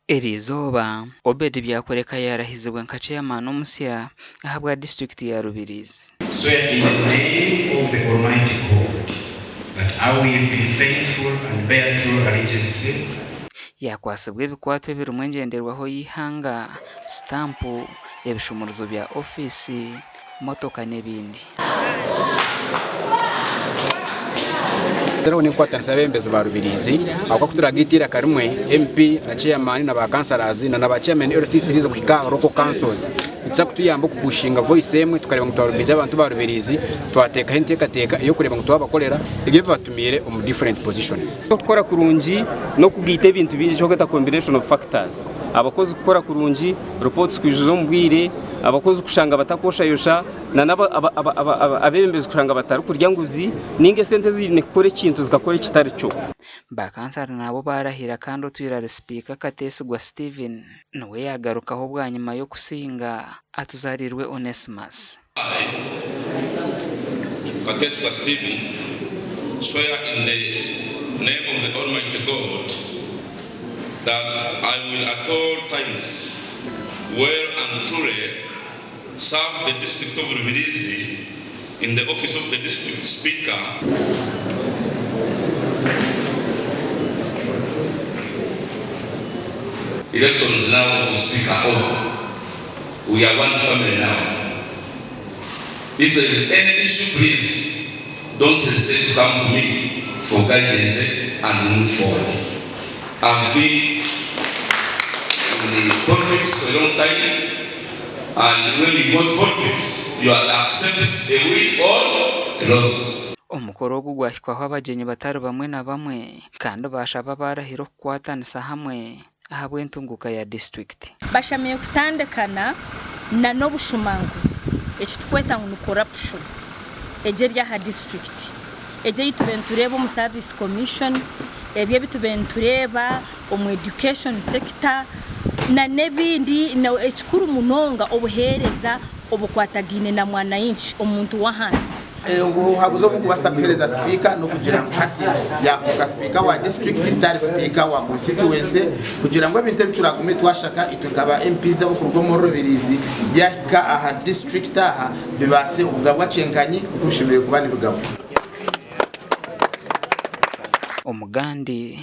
Erizoba Obed Byakoreka yarahizibwe nka chairman omusya ahabwa district ya Rubirizi. Swear in the name of the Almighty God that I will be faithful and bear true allegiance. Yakwasibwe ebikwato birumwe ngenderwaho y'ihanga, stampu, ebishumuruzo bya office, motoka n'ebindi. Tero ni kwatanisa bembezi ba Rubirizi akwa kuturagitira karimwe MP na chairman na ba councillors na ba chairman LC series okika local councils itsa kutuyamba kupushinga voice emwe tukareba ngo twarubije abantu ba Rubirizi twateka teka iyo kureba ngo twabakolera ibyo batumire mu different positions. Gukora kurungi no kugita ibintu bije cyo kweta combination of factors. Abakozi gukora kurungi reports kujuzo mbwire abakozi kushanga batakosha yosha na naba abembezi kushanga bataru kurya nguzi ninge sente zine kore kintu zikakora kitari cyo. Bakansara nabo barahira kandi utwira speaker Katesi gwa Steven nawe yagarukaho bwa nyuma yo kusinga atuzarirwe Onesimus. Katesi gwa Steven swear in the name of the Almighty God that I will at all times well and truly serve the district of Rubirizi in the office of the district speaker. Elections now to speaker of. We are one family now. If there is any issue, please don't hesitate to come to me for guidance and move forward. I've been in the politics for a long time, and when you go to politics, you are accepted a win or a loss. Omukoro gugwashikwaho abagenyi batari bamwe na bamwe kandi bashaba barahiro kwatanisa hamwe ahabwe entunguka ya district. Bashamiye kutandekana na nobushumanguzi ekitukweta ngo corruption ejerya ha district eje yitubentureba mu service commission ebye bitubentureba mu education sector na nebindi na ekikuru munonga obuhereza obukwatagine na mwana inchi omuntu wa hansi. Habuzo kubasa kuhereza speaker no kugira ngo hati yafuka speaker wa district tari speaker wa constituency kugira ngo ebintu bituragume twashaka itukaba MPs abo kurwo mu Rubirizi byaka aha district aha bibase ugabwa cenkanyi kushimire kubani bugabo Omugandi